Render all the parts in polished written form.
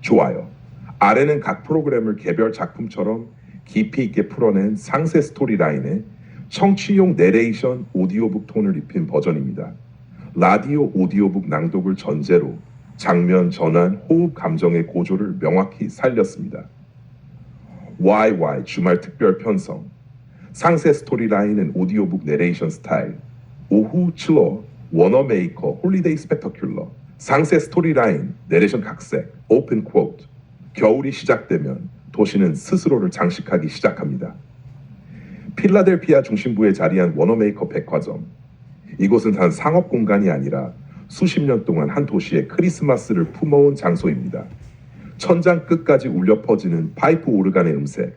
좋아요. 아래는 각 프로그램을 개별 작품처럼 깊이 있게 풀어낸 상세 스토리라인에 청취용 내레이션 오디오북 톤을 입힌 버전입니다. 라디오 오디오북 낭독을 전제로 장면, 전환, 호흡, 감정의 고조를 명확히 살렸습니다. YY 주말 특별 편성 상세 스토리라인은 오디오북 내레이션 스타일 오후 칠러 워너메이커 홀리데이 스펙터큘러 상세 스토리라인 내레이션 각색 오픈 쿼트 겨울이 시작되면 도시는 스스로를 장식하기 시작합니다. 필라델피아 중심부에 자리한 워너메이커 백화점 이곳은 단 상업 공간이 아니라 수십 년 동안 한 도시의 크리스마스를 품어온 장소입니다. 천장 끝까지 울려 퍼지는 파이프 오르간의 음색,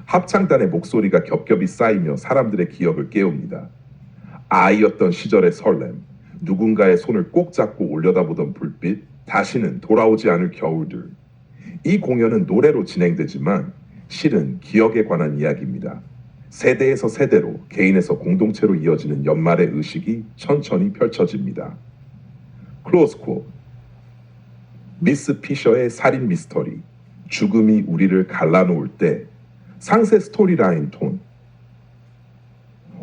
합창단의 목소리가 겹겹이 쌓이며 사람들의 기억을 깨웁니다. 아이였던 시절의 설렘, 누군가의 손을 꼭 잡고 올려다보던 불빛, 다시는 돌아오지 않을 겨울들. 이 공연은 노래로 진행되지만 실은 기억에 관한 이야기입니다. 세대에서 세대로, 개인에서 공동체로 이어지는 연말의 의식이 천천히 펼쳐집니다. 클로즈 코 미스 피셔의 살인 미스터리 죽음이 우리를 갈라놓을 때 상세 스토리라인 톤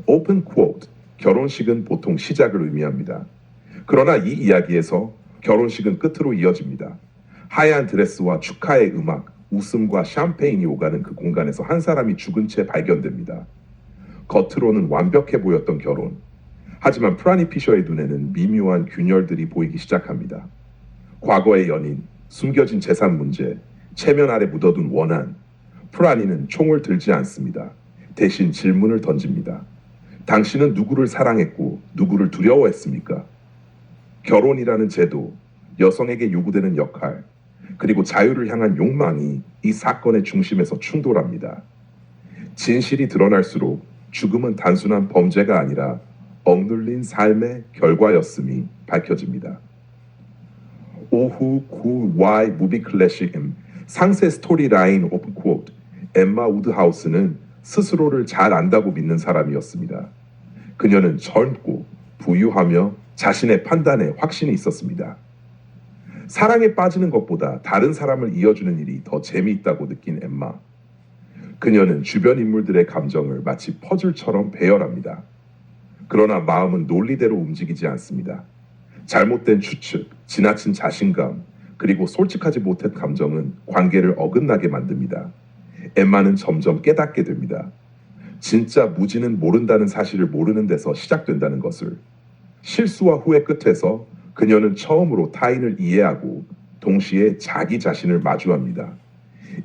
오픈 쿼트 결혼식은 보통 시작을 의미합니다. 그러나 이 이야기에서 결혼식은 끝으로 이어집니다. 하얀 드레스와 축하의 음악, 웃음과 샴페인이 오가는 그 공간에서 한 사람이 죽은 채 발견됩니다. 겉으로는 완벽해 보였던 결혼. 하지만 프라니 피셔의 눈에는 미묘한 균열들이 보이기 시작합니다. 과거의 연인, 숨겨진 재산 문제, 체면 아래 묻어둔 원한. 프라니는 총을 들지 않습니다. 대신 질문을 던집니다. 당신은 누구를 사랑했고 누구를 두려워했습니까? 결혼이라는 제도, 여성에게 요구되는 역할, 그리고 자유를 향한 욕망이 이 사건의 중심에서 충돌합니다. 진실이 드러날수록 죽음은 단순한 범죄가 아니라 억눌린 삶의 결과였음이 밝혀집니다. 오후 9Y 무비 클래식 상세 스토리라인 오픈 쿼트 엠마 우드하우스는 스스로를 잘 안다고 믿는 사람이었습니다. 그녀는 젊고 부유하며 자신의 판단에 확신이 있었습니다. 사랑에 빠지는 것보다 다른 사람을 이어주는 일이 더 재미있다고 느낀 엠마. 그녀는 주변 인물들의 감정을 마치 퍼즐처럼 배열합니다. 그러나 마음은 논리대로 움직이지 않습니다. 잘못된 추측, 지나친 자신감, 그리고 솔직하지 못한 감정은 관계를 어긋나게 만듭니다. 엠마는 점점 깨닫게 됩니다. 진짜 무지는 모른다는 사실을 모르는 데서 시작된다는 것을. 실수와 후회 끝에서 그녀는 처음으로 타인을 이해하고 동시에 자기 자신을 마주합니다.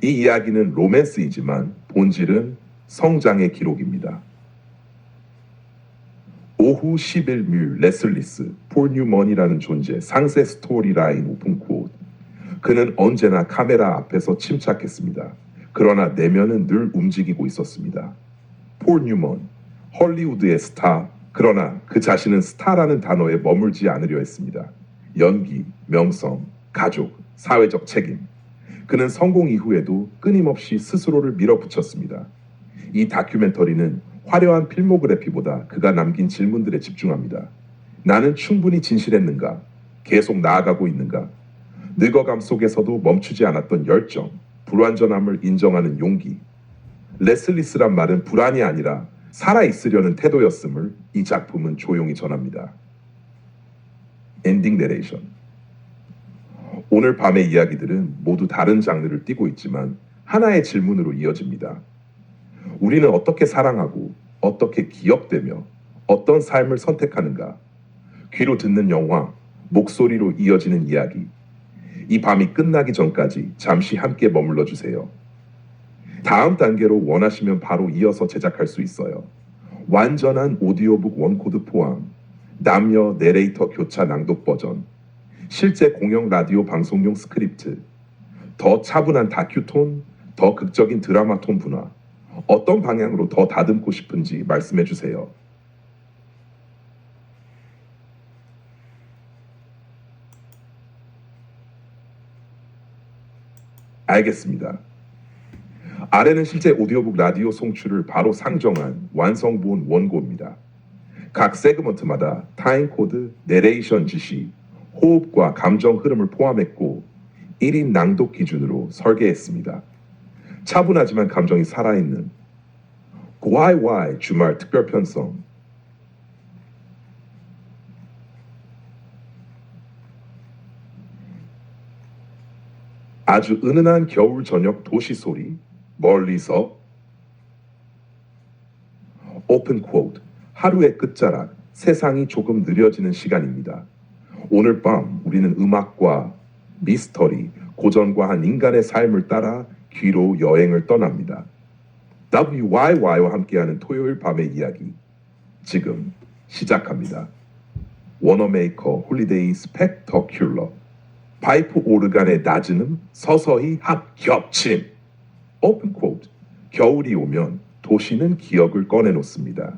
이 이야기는 로맨스이지만 본질은 성장의 기록입니다. 오후 11뮤 레슬리스 폴 뉴먼이라는 존재 상세 스토리라인 오픈 쿼트 그는 언제나 카메라 앞에서 침착했습니다. 그러나 내면은 늘 움직이고 있었습니다. 폴 뉴먼 헐리우드의 스타 그러나 그 자신은 스타라는 단어에 머물지 않으려 했습니다. 연기, 명성, 가족, 사회적 책임 그는 성공 이후에도 끊임없이 스스로를 밀어붙였습니다. 이 다큐멘터리는 화려한 필모그래피보다 그가 남긴 질문들에 집중합니다. 나는 충분히 진실했는가? 계속 나아가고 있는가? 늙어감 속에서도 멈추지 않았던 열정, 불완전함을 인정하는 용기. 레슬리스란 말은 불안이 아니라 살아있으려는 태도였음을 이 작품은 조용히 전합니다. 엔딩 내레이션. 오늘 밤의 이야기들은 모두 다른 장르를 띠고 있지만 하나의 질문으로 이어집니다. 우리는 어떻게 사랑하고 어떻게 기억되며 어떤 삶을 선택하는가? 귀로 듣는 영화, 목소리로 이어지는 이야기. 이 밤이 끝나기 전까지 잠시 함께 머물러 주세요. 다음 단계로 원하시면 바로 이어서 제작할 수 있어요. 완전한 오디오북 원코드 포함, 남녀 내레이터 교차 낭독 버전, 실제 공영 라디오 방송용 스크립트, 더 차분한 다큐톤, 더 극적인 드라마 톤 분화, 어떤 방향으로 더 다듬고 싶은지 말씀해 주세요. 알겠습니다. 아래는 실제 오디오북 라디오 송출을 바로 상정한 완성본 원고입니다. 각 세그먼트마다 타임코드, 내레이션 지시, 호흡과 감정 흐름을 포함했고 1인 낭독 기준으로 설계했습니다. 차분하지만 감정이 살아있는 YY 주말 특별 편성. 아주 은은한 겨울 저녁 도시 소리, 멀리서. 오픈 쿼트, 하루의 끝자락, 세상이 조금 느려지는 시간입니다. 오늘 밤 우리는 음악과 미스터리, 고전과 한 인간의 삶을 따라 귀로 여행을 떠납니다. WYY와 함께하는 토요일 밤의 이야기, 지금 시작합니다. 워너메이커 홀리데이 스펙터큘러. 파이프 오르간의 낮은 음, 서서히 합겹침. 오픈 쿼트, 겨울이 오면 도시는 기억을 꺼내놓습니다.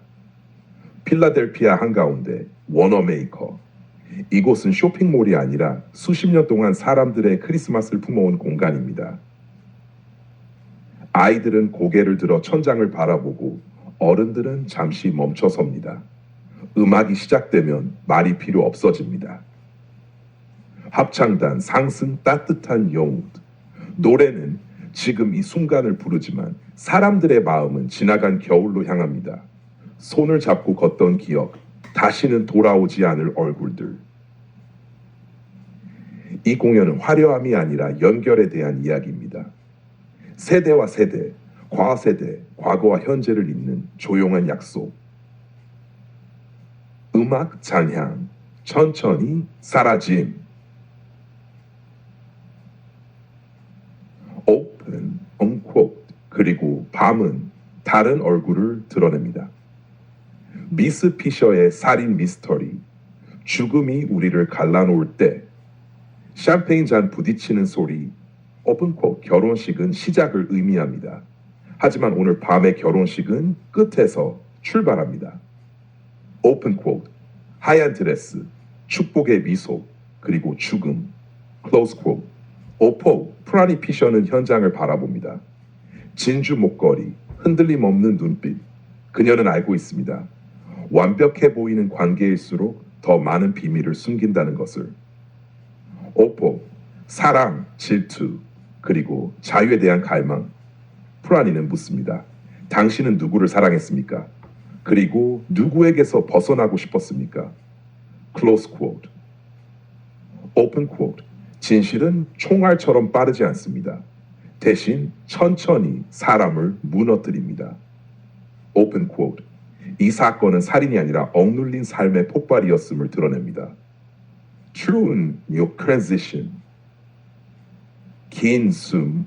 필라델피아 한가운데 워너메이커. 이곳은 쇼핑몰이 아니라 수십 년 동안 사람들의 크리스마스를 품어온 공간입니다. 아이들은 고개를 들어 천장을 바라보고 어른들은 잠시 멈춰섭니다. 음악이 시작되면 말이 필요 없어집니다. 합창단, 상승, 따뜻한 영웅. 노래는 지금 이 순간을 부르지만 사람들의 마음은 지나간 겨울로 향합니다. 손을 잡고 걷던 기억, 다시는 돌아오지 않을 얼굴들. 이 공연은 화려함이 아니라 연결에 대한 이야기입니다. 세대와 세대, 과세대, 과거와 현재를 잇는 조용한 약속. 음악 잔향, 천천히 사라짐. 오픈, 언코트, 그리고 밤은 다른 얼굴을 드러냅니다. 미스 피셔의 살인 미스터리, 죽음이 우리를 갈라놓을 때, 샴페인 잔 부딪히는 소리. 오픈코트, 결혼식은 시작을 의미합니다. 하지만 오늘 밤의 결혼식은 끝에서 출발합니다. 오픈코트, 하얀 드레스, 축복의 미소, 그리고 죽음. 클로즈코트, 오포, 프라니 피셔는 현장을 바라봅니다. 진주 목걸이, 흔들림 없는 눈빛. 그녀는 알고 있습니다. 완벽해 보이는 관계일수록 더 많은 비밀을 숨긴다는 것을. 오포, 사랑, 질투, 그리고 자유에 대한 갈망. 프라니는 묻습니다. 당신은 누구를 사랑했습니까? 그리고 누구에게서 벗어나고 싶었습니까? 클로즈 쿼트. 오픈 쿼트. 진실은 총알처럼 빠르지 않습니다. 대신 천천히 사람을 무너뜨립니다. 오픈 쿼트. 이 사건은 살인이 아니라 억눌린 삶의 폭발이었음을 드러냅니다. True New Transition. 긴 숨.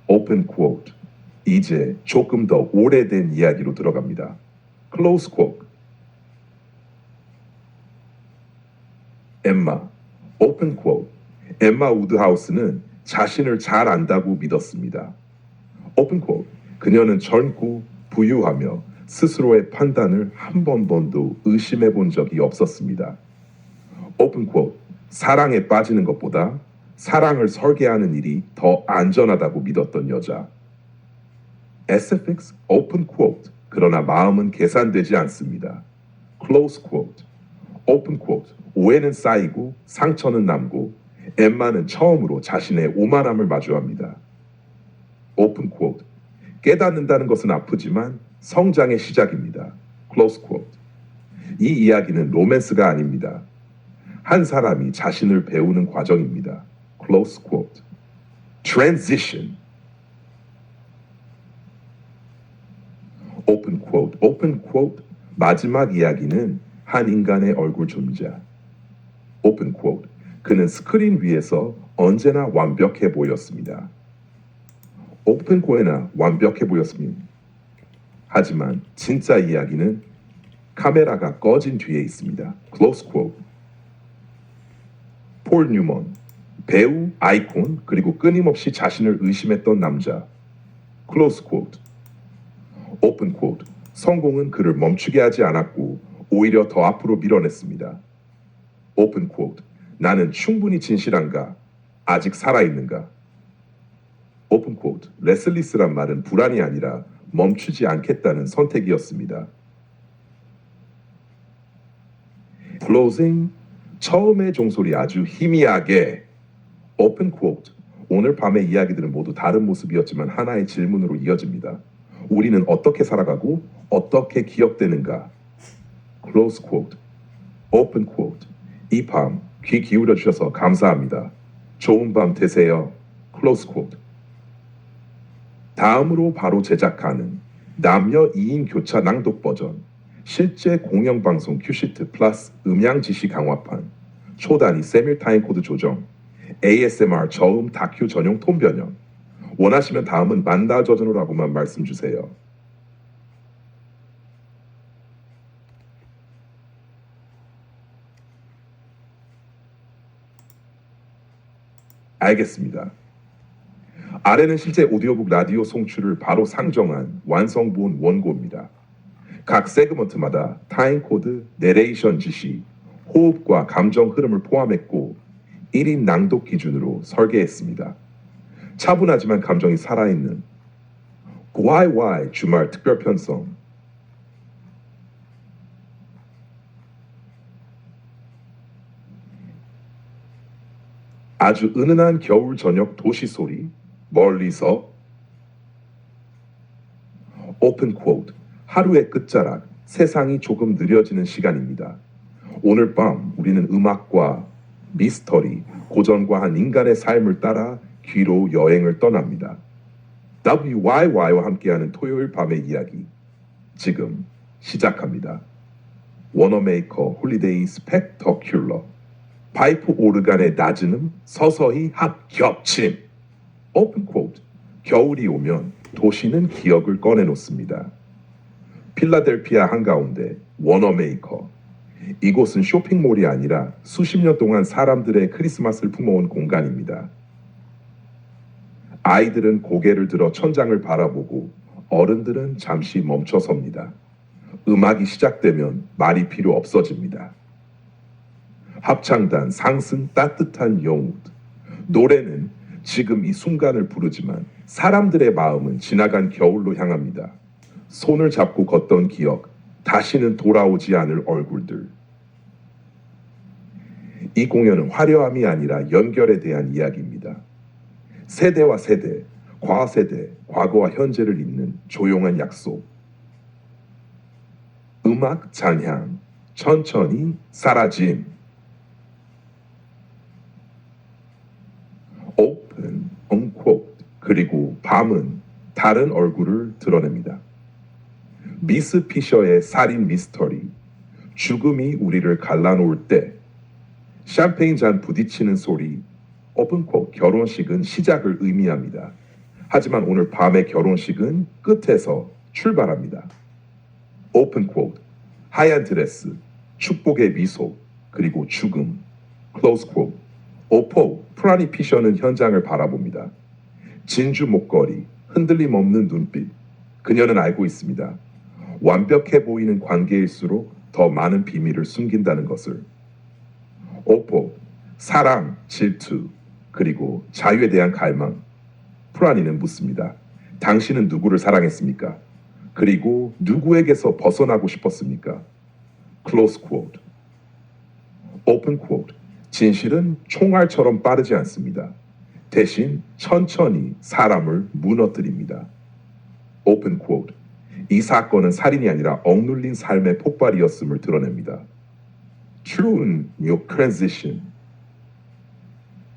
오픈 쿼트. 이제 조금 더 오래된 이야기로 들어갑니다. 클로즈 쿼트. 엠마. 오픈 쿼트. 엠마 우드하우스는 자신을 잘 안다고 믿었습니다. 오픈 쿼트. 그녀는 젊고 부유하며 스스로의 판단을 한 번도 의심해 본 적이 없었습니다. 오픈 쿼트. 사랑에 빠지는 것보다 사랑을 설계하는 일이 더 안전하다고 믿었던 여자. SFX 오픈 쿼트. 그러나 마음은 계산되지 않습니다. 클로즈 쿼트. 오픈 쿼트. 오해는 쌓이고 상처는 남고 엠마는 처음으로 자신의 오만함을 마주합니다. 오픈 쿼트. 깨닫는다는 것은 아프지만 성장의 시작입니다. 클로즈 쿼트. 이 이야기는 로맨스가 아닙니다. 한 사람이 자신을 배우는 과정입니다. 클로즈 쿼트. 트랜지션. 오픈 쿼트. 오픈 쿼트. 마지막 이야기는 한 인간의 얼굴 존재. 오픈 쿼트. 그는 스크린 위에서 언제나 완벽해 보였습니다. 오픈 쿼트나 완벽해 보였습니다. 하지만 진짜 이야기는 카메라가 꺼진 뒤에 있습니다. 클로즈 쿼트. 폴 뉴먼, 배우, 아이콘, 그리고 끊임없이 자신을 의심했던 남자. 클로즈 쿼트. 오픈 쿼트. 성공은 그를 멈추게 하지 않았고 오히려 더 앞으로 밀어냈습니다. 오픈 쿼트. 나는 충분히 진실한가? 아직 살아있는가? 오픈 쿼트. 레슬리스란 말은 불안이 아니라 멈추지 않겠다는 선택이었습니다. 클로징. 처음의 종소리 아주 희미하게. Open quote. 오늘 밤의 이야기들은 모두 다른 모습이었지만 하나의 질문으로 이어집니다. 우리는 어떻게 살아가고 어떻게 기억되는가? Close quote. Open quote. 이 밤 귀 기울여 주셔서 감사합니다. 좋은 밤 되세요. Close quote. 다음으로 바로 제작하는 남녀 2인 교차 낭독 버전, 실제 공영방송 큐시트 플러스 음향 지시 강화판, 초단위 세밀타임 코드 조정, ASMR 저음 다큐 전용 톤 변형. 원하시면 다음은 만다 버전으로라고만 말씀 주세요. 알겠습니다. 아래는 실제 오디오북 라디오 송출을 바로 상정한 완성본 원고입니다. 각 세그먼트마다 타임코드, 내레이션 지시, 호흡과 감정 흐름을 포함했고 1인 낭독 기준으로 설계했습니다. 차분하지만 감정이 살아있는 YY 주말 특별 편성. 아주 은은한 겨울 저녁 도시 소리, 멀리서. 오픈 쿼트. 하루의 끝자락, 세상이 조금 느려지는 시간입니다. 오늘 밤 우리는 음악과 미스터리, 고전과 한 인간의 삶을 따라 귀로 여행을 떠납니다. WYY와 함께하는 토요일 밤의 이야기, 지금 시작합니다. 워너메이커 홀리데이 스펙터큘러. 파이프 오르간의 낮은 음, 서서히 합겹침. 오픈 쿼트. 겨울이 오면 도시는 기억을 꺼내놓습니다. 필라델피아 한가운데 워너메이커. 이곳은 쇼핑몰이 아니라 수십 년 동안 사람들의 크리스마스를 품어온 공간입니다. 아이들은 고개를 들어 천장을 바라보고 어른들은 잠시 멈춰섭니다. 음악이 시작되면 말이 필요 없어집니다. 합창단 상승 따뜻한 영웅. 노래는 지금 이 순간을 부르지만 사람들의 마음은 지나간 겨울로 향합니다. 손을 잡고 걷던 기억, 다시는 돌아오지 않을 얼굴들. 이 공연은 화려함이 아니라 연결에 대한 이야기입니다. 세대와 세대, 과세대, 과거와 현재를 잇는 조용한 약속. 음악 잔향, 천천히 사라짐. 오픈, 언코트, 그리고 밤은 다른 얼굴을 드러냅니다. 미스 피셔의 살인 미스터리, 죽음이 우리를 갈라놓을 때, 샴페인 잔 부딪히는 소리, 오픈코 결혼식은 시작을 의미합니다. 하지만 오늘 밤의 결혼식은 끝에서 출발합니다. 오픈코 하얀 드레스, 축복의 미소, 그리고 죽음, 클로즈코. 오포 프라니 피셔는 현장을 바라봅니다. 진주 목걸이, 흔들림 없는 눈빛. 그녀는 알고 있습니다. 완벽해 보이는 관계일수록 더 많은 비밀을 숨긴다는 것을. 오포, 사랑, 질투, 그리고 자유에 대한 갈망. 프라니는 묻습니다. 당신은 누구를 사랑했습니까? 그리고 누구에게서 벗어나고 싶었습니까? 클로스 쿼트. 오픈 쿼트. 진실은 총알처럼 빠르지 않습니다. 대신 천천히 사람을 무너뜨립니다. 오픈 쿼트. 이 사건은 살인이 아니라 억눌린 삶의 폭발이었음을 드러냅니다. True New Transition.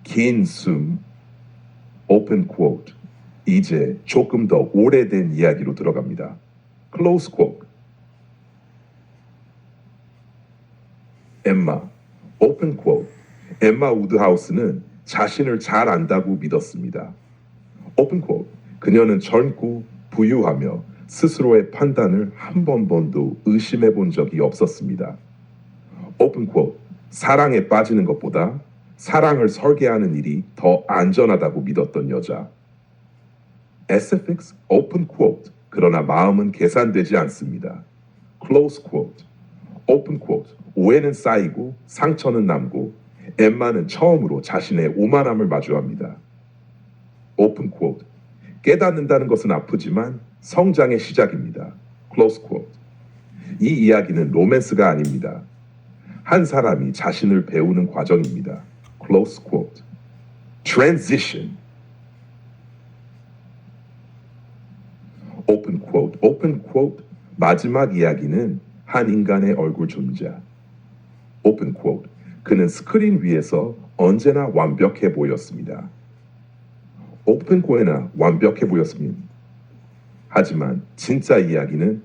긴 숨. 오픈 쿼트. 이제 조금 더 오래된 이야기로 들어갑니다. Close quote. 엠마. 오픈 쿼트. 엠마 우드하우스는 자신을 잘 안다고 믿었습니다. 오픈 쿼트. 그녀는 젊고 부유하며 스스로의 판단을 한 번도 의심해 본 적이 없었습니다. 오픈 쿼트. 사랑에 빠지는 것보다 사랑을 설계하는 일이 더 안전하다고 믿었던 여자. SFX 오픈 쿼트. 그러나 마음은 계산되지 않습니다. 클로즈 쿼트. 오픈 쿼트. 오해는 쌓이고 상처는 남고 엠마는 처음으로 자신의 오만함을 마주합니다. 오픈 쿼트. 깨닫는다는 것은 아프지만 성장의 시작입니다. 클로즈 쿼트. 이 이야기는 로맨스가 아닙니다. 한 사람이 자신을 배우는 과정입니다. 클로즈 쿼트. transition. open quote. 마지막 이야기는 한 인간의 얼굴 존재. open quote. 그는 스크린 위에서 언제나 완벽해 보였습니다. open quote나 완벽해 보였습니다. 하지만 진짜 이야기는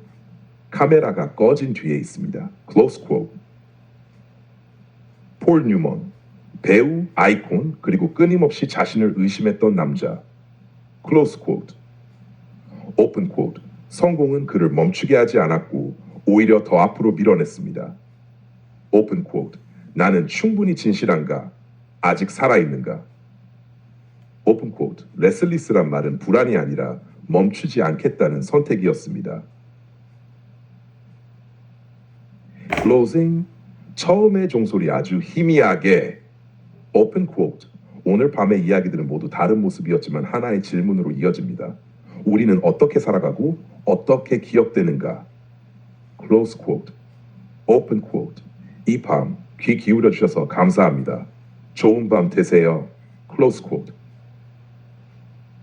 카메라가 꺼진 뒤에 있습니다. close quote. 폴 뉴먼, 배우, 아이콘, 그리고 끊임없이 자신을 의심했던 남자. close quote. open quote. 성공은 그를 멈추게 하지 않았고 오히려 더 앞으로 밀어냈습니다. open quote. 나는 충분히 진실한가? 아직 살아있는가? open quote. 레슬리스란 말은 불안이 아니라 멈추지 않겠다는 선택이었습니다. closing. 처음의 종소리 아주 희미하게. open quote. 오늘 밤의 이야기들은 모두 다른 모습이었지만 하나의 질문으로 이어집니다. 우리는 어떻게 살아가고 어떻게 기억되는가? close quote. open quote. 이 밤 귀 기울여 주셔서 감사합니다. 좋은 밤 되세요. close quote.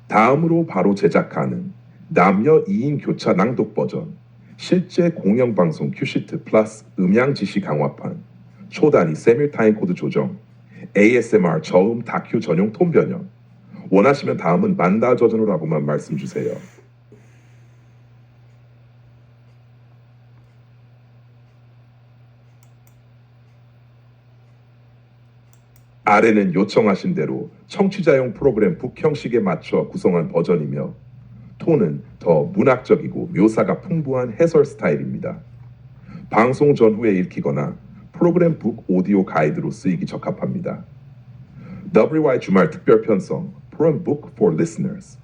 다음으로 바로 제작하는 남녀 2인 교차 낭독 버전, 실제 공영방송 큐시트 플러스 음향 지시 강화판, 초단위 세밀타임 코드 조정, ASMR 저음 다큐 전용 톤 변형. 원하시면 다음은 만다 버전으로라고만 말씀 주세요. 아래는 요청하신 대로 청취자용 프로그램 북 형식에 맞춰 구성한 버전이며 톤은 더 문학적이고 묘사가 풍부한 해설 스타일입니다. 방송 전후에 읽히거나 프로그램 북 오디오 가이드로 쓰이기 적합합니다. WY 주말 특별 편성 From Book for Listeners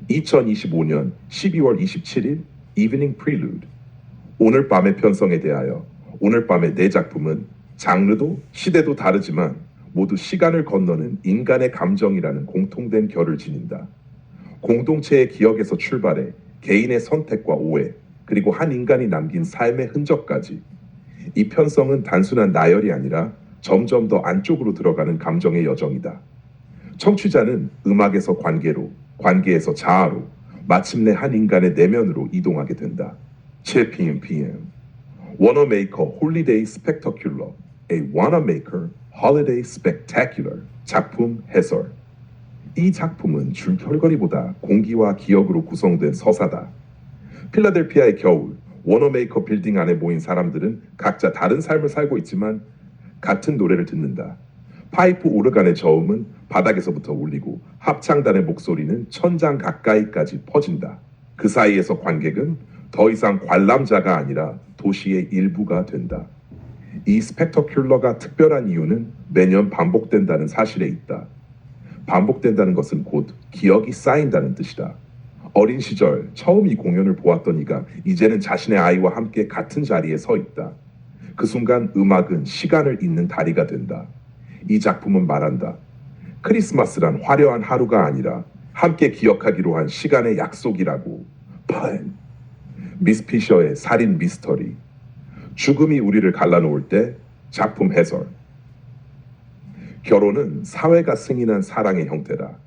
2025년 12월 27일 Evening Prelude. 오늘 밤의 편성에 대하여 오늘 밤의 네 작품은 장르도 시대도 다르지만 모두 시간을 건너는 인간의 감정이라는 공통된 결을 지닌다. 공동체의 기억에서 출발해 개인의 선택과 오해, 그리고 한 인간이 남긴 삶의 흔적까지. 이 편성은 단순한 나열이 아니라 점점 더 안쪽으로 들어가는 감정의 여정이다. 청취자는 음악에서 관계로, 관계에서 자아로, 마침내 한 인간의 내면으로 이동하게 된다. 7pm Wanamaker Holiday Spectacular, A Wanamaker Holiday Spectacular 작품 해설. 이 작품은 줄결거리보다 공기와 기억으로 구성된 서사다. 필라델피아의 겨울, 워너메이커 빌딩 안에 모인 사람들은 각자 다른 삶을 살고 있지만 같은 노래를 듣는다. 파이프 오르간의 저음은 바닥에서부터 울리고 합창단의 목소리는 천장 가까이까지 퍼진다. 그 사이에서 관객은 더 이상 관람자가 아니라 도시의 일부가 된다. 이 스펙터큘러가 특별한 이유는 매년 반복된다는 사실에 있다. 반복된다는 것은 곧 기억이 쌓인다는 뜻이다. 어린 시절 처음 이 공연을 보았던 이가 이제는 자신의 아이와 함께 같은 자리에 서 있다. 그 순간 음악은 시간을 잇는 다리가 된다. 이 작품은 말한다. 크리스마스란 화려한 하루가 아니라 함께 기억하기로 한 시간의 약속이라고. 펀. 미스 피셔의 살인 미스터리. 죽음이 우리를 갈라놓을 때 작품 해설. 결혼은 사회가 승인한 사랑의 형태다.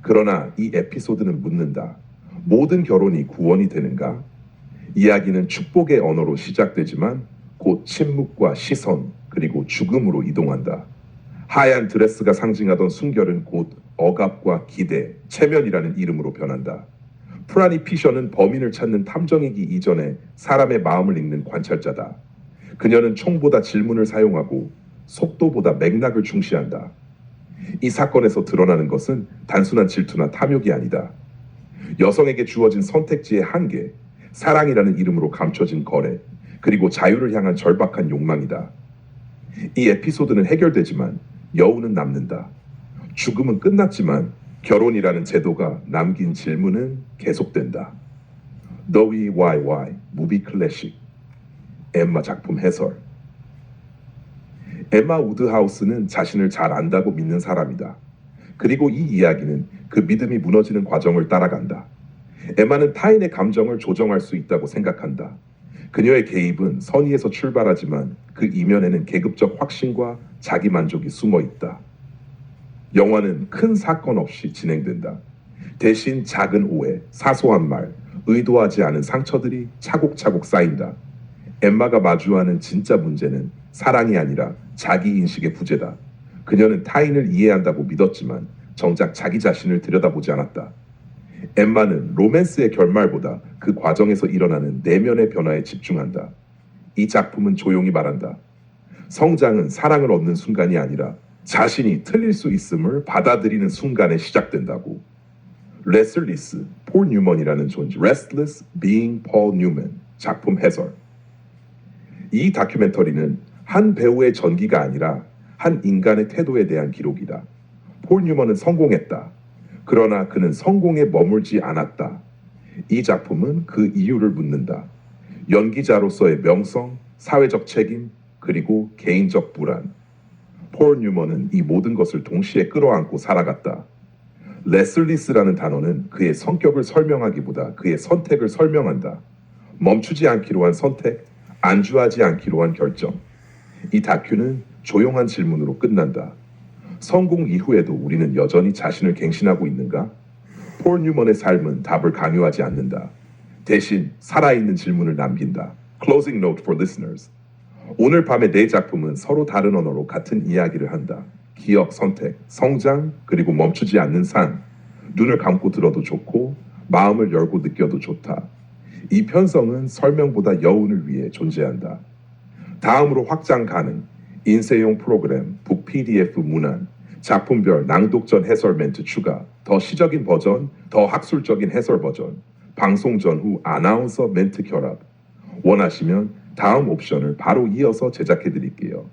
그러나 이 에피소드는 묻는다. 모든 결혼이 구원이 되는가? 이야기는 축복의 언어로 시작되지만 곧 침묵과 시선 그리고 죽음으로 이동한다. 하얀 드레스가 상징하던 순결은 곧 억압과 기대, 체면이라는 이름으로 변한다. 프라니 피셔는 범인을 찾는 탐정이기 이전에 사람의 마음을 읽는 관찰자다. 그녀는 총보다 질문을 사용하고 속도보다 맥락을 중시한다. 이 사건에서 드러나는 것은 단순한 질투나 탐욕이 아니다. 여성에게 주어진 선택지의 한계, 사랑이라는 이름으로 감춰진 거래, 그리고 자유를 향한 절박한 욕망이다. 이 에피소드는 해결되지만 여우는 남는다. 죽음은 끝났지만 결혼이라는 제도가 남긴 질문은 계속된다. WYY 무비 클래식. 엠마 작품 해설. 엠마 우드하우스는 자신을 잘 안다고 믿는 사람이다. 그리고 이 이야기는 그 믿음이 무너지는 과정을 따라간다. 엠마는 타인의 감정을 조정할 수 있다고 생각한다. 그녀의 개입은 선의에서 출발하지만 그 이면에는 계급적 확신과 자기 만족이 숨어 있다. 영화는 큰 사건 없이 진행된다. 대신 작은 오해, 사소한 말, 의도하지 않은 상처들이 차곡차곡 쌓인다. 엠마가 마주하는 진짜 문제는 사랑이 아니라 자기인식의 부재다. 그녀는 타인을 이해한다고 믿었지만 정작 자기 자신을 들여다보지 않았다. 엠마는 로맨스의 결말보다 그 과정에서 일어나는 내면의 변화에 집중한다. 이 작품은 조용히 말한다. 성장은 사랑을 얻는 순간이 아니라 자신이 틀릴 수 있음을 받아들이는 순간에 시작된다고. 레슬리스, 폴 뉴먼이라는 존재, Restless Being Paul Newman 작품 해설. 이 다큐멘터리는 한 배우의 전기가 아니라 한 인간의 태도에 대한 기록이다. 폴 뉴먼은 성공했다. 그러나 그는 성공에 머물지 않았다. 이 작품은 그 이유를 묻는다. 연기자로서의 명성, 사회적 책임, 그리고 개인적 불안. 폴 뉴먼은 이 모든 것을 동시에 끌어안고 살아갔다. 레슬리스라는 단어는 그의 성격을 설명하기보다 그의 선택을 설명한다. 멈추지 않기로 한 선택, 안주하지 않기로 한 결정. 이 다큐는 조용한 질문으로 끝난다. 성공 이후에도 우리는 여전히 자신을 갱신하고 있는가? 폴 뉴먼의 삶은 답을 강요하지 않는다. 대신 살아있는 질문을 남긴다. Closing note for listeners. 오늘 밤의 네 작품은 서로 다른 언어로 같은 이야기를 한다. 기억, 선택, 성장, 그리고 멈추지 않는 삶. 눈을 감고 들어도 좋고 마음을 열고 느껴도 좋다. 이 편성은 설명보다 여운을 위해 존재한다. 다음으로 확장 가능, 인쇄용 프로그램, 북 PDF 문안, 작품별 낭독전 해설 멘트 추가, 더 시적인 버전, 더 학술적인 해설 버전, 방송 전후 아나운서 멘트 결합. 원하시면 다음 옵션을 바로 이어서 제작해 드릴게요.